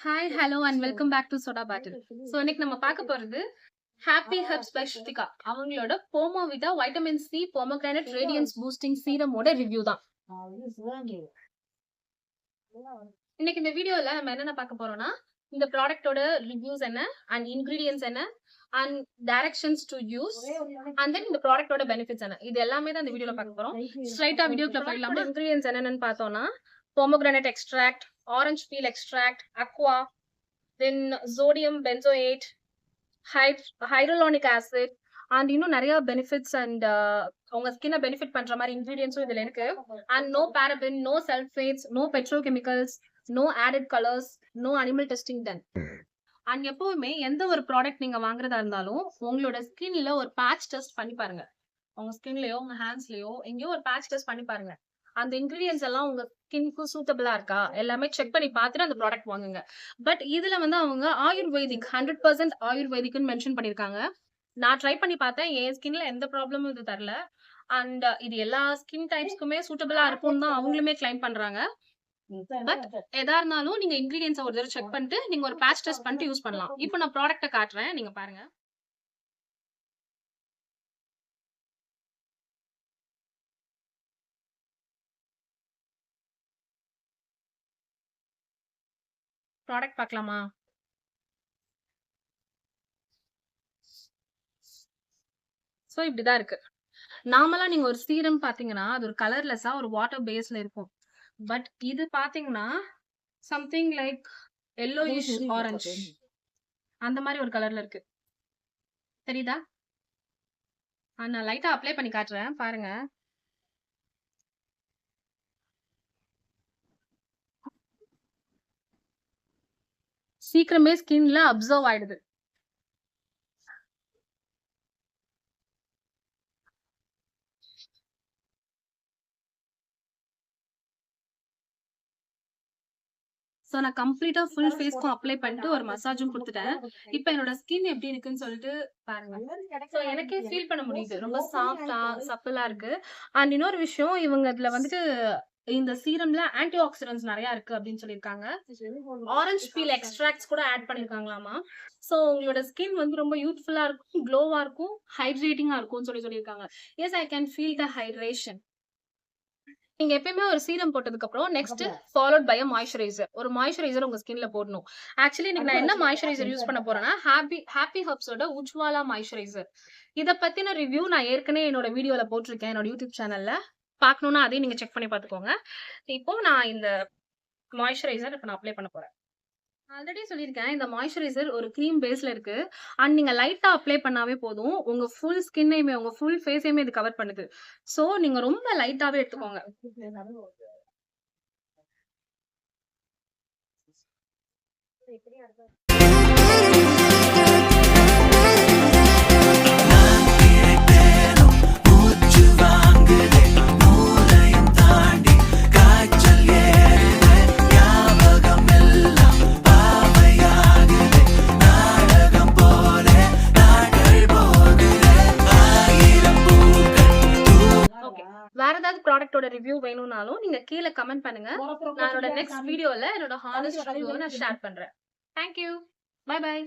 Hi, hello and welcome back to soda bottle. So இன்னைக்கு நம்ம பார்க்க போறது ஹாப்பி ஹெர்ப்ஸ் பை ஸ்ருதிகா. அவங்களோட Pomovita vitamin C pomegranate radiance boosting சீரமோட ரிவ்யூ தான். இன்னைக்கு இந்த வீடியோல நம்ம என்னென்ன பார்க்க போறோம்னா, இந்த ப்ராடக்ட்டோட ரிவ்யூஸ் என்ன அண்ட் இன்கிரீடியன்ஸ் என்ன and directions to use and then இந்த ப்ராடக்ட்டோட பெனிஃபிட்ஸ் என்ன, இது எல்லாமே தான் இந்த வீடியோல பார்க்க போறோம். ஸ்ட்ரைட்டா வீடியோக்குள்ள போயிடலாமா? இன்கிரீடியன்ஸ் என்னென்னு பார்த்தோம்னா, pomegranate extract, orange peel extract, aqua, then sodium benzoate, hyaluronic acid, and இன்னும் நிறைய பெனிஃபிட்ஸ் அண்ட் உங்க ஸ்கின்னை பெனிஃபிட் பண்ற மாதிரி இன்கிரீடியன்ஸும் இதுல இருக்கு. And no paraben, no sulphates, no petrochemicals, no added colours, no animal testing done. And எப்பவுமே எந்த ஒரு ப்ராடக்ட் நீங்க வாங்குறதா இருந்தாலும் உங்களோட ஸ்கின்ல ஒரு பேட்ச் டெஸ்ட் பண்ணி பாருங்க. உங்க ஸ்கின்லயோ உங்க ஹேண்ட்ஸ்லயோ எங்கேயோ ஒரு பேட்ச் டெஸ்ட் பண்ணி பாருங்க. அந்த இன்கிரீடியன்ஸ் எல்லாம் உங்க ஸ்கின்க்கு சூட்டபிளா இருக்கா எல்லாமே செக் பண்ணி பார்த்துட்டு அந்த ப்ராடக்ட் வாங்குங்க. பட் இதுல வந்து அவங்க ஆயுர்வேதிக் 100% ஆயுர்வேதிக்னு மென்ஷன் பண்ணிருக்காங்க. நான் ட்ரை பண்ணி பார்த்தேன், என் ஸ்கின்ல எந்த ப்ராப்ளமும் இது தரல. அண்ட் இது எல்லா ஸ்கின் டைப்ஸ்க்குமே சூட்டபிளா இருக்கும்னு தான் அவங்களுமே கிளைம் பண்றாங்க. பட் எதா இருந்தாலும் நீங்க இன்கிரீடியன்ஸ் ஒரு தடவை செக் பண்ணிட்டு நீங்க ஒரு பேட்ச் டெஸ்ட் பண்ணிட்டு யூஸ் பண்ணலாம். இப்போ நான் ப்ராடக்ட்டை காட்டுறேன், நீங்க பாருங்க. ப்ராடக்ட் பார்க்கலாமா? ஸோ இப்படிதான் இருக்கு. நார்மலா நீங்க ஒரு சீரம் பாத்தீங்கன்னா அது ஒரு கலர்லெஸ்ஸா ஒரு வாட்டர் பேஸ்ல இருக்கும். பட் இது பாத்தீங்கன்னா சம்திங் லைக் எல்லோயிஷ் ஆரஞ்சு அந்த மாதிரி ஒரு கலர்ல இருக்கு. தெரியுதா? நான் லைட்டா அப்ளை பண்ணி காட்டுறேன், பாருங்க. சீக்கிரமே ஸ்கின்ல அப்சர்வ் ஆயிடுது. ஸோ நான் கம்ப்ளீட்டா ஃபுல் ஃபேஸ்க்கும் அப்ளை பண்ணிட்டு ஒரு மசாஜும் கொடுத்துட்டேன். இப்போ என்னோட ஸ்கின் எப்படி இருக்குன்னு சொல்லிட்டு பாருங்க. ஸோ எனக்கே ஃபீல் பண்ண முடியுது, ரொம்ப சாஃப்டா சப்பலா இருக்கு. அண்ட் இன்னொரு விஷயம், இவங்க இதுல வந்துட்டு இந்த சீரம்ல ஆன்டி ஆக்சிடென்ட்ஸ் நிறைய இருக்கு அப்படின்னு சொல்லியிருக்காங்க. ஆரஞ்சு பீல் எக்ஸ்ட்ராக்ட்ஸ் கூட ஆட் பண்ணிருக்காங்களாமா. ஸோ உங்களோட ஸ்கின் வந்து ரொம்ப யூத்ஃபுல்லா இருக்கும், க்ளோவா இருக்கும், ஹைட்ரேட்டிங்கா இருக்கும்னு சொல்லியிருக்காங்க. Yes, I can feel the hydration. நீங்க எப்பயுமே ஒரு சீரம் போட்டதுக்கு அப்புறம் நெக்ஸ்ட் ஃபாலோட் பை மாய்ஸ்சரைசர். ஒரு மாய்ஸ்சரைசர் உங்க ஸ்கின்ல போடணும். ஆக்சுவலி இன்னைக்கு நான் என்ன மாய்ஸ்சரைசர் யூஸ் பண்ண போறேன்னா, ஹாப்பி ஹெர்ப்ஸோட உஜ்வாலா மாய்ஸ்சரைசர். இத பத்தின ரிவ்யூ நான் ஏற்கனவே என்னோட வீடியோல போட்டிருக்கேன், என்னோட யூடியூப் சேனல்ல. பார்க்கணும்னா அதையும் நீங்க செக் பண்ணி பார்த்துக்கோங்க. இப்போ நான் இந்த மாய்ஸ்சரைசர் இப்போ நான் அப்ளை பண்ண போறேன். ஆல்ரெடி சொல்லியிருக்கேன், இந்த மாய்ஸ்சரைசர் ஒரு க்ரீம் பேஸ்ல இருக்கு. அண்ட் நீங்க லைட்டா அப்ளை பண்ணாவே போதும், உங்க ஃபுல் ஸ்கின்னையுமே உங்க ஃபுல் ஃபேஸையுமே இது கவர் பண்ணுது. சோ நீங்க ரொம்ப லைட்டாவே எடுத்துக்கோங்க. வேற ஏதாவது ப்ராடக்ட்டோட ரிவ்யூ வேணும்னாலும் நீங்க கீழே கமெண்ட் பண்ணுங்க. நான் என்னோட நெக்ஸ்ட் வீடியோல என்னோட ஹானஸ்ட் ரிவ்யூவை நான் ஷேர் பண்றேன். Thank you. Bye by.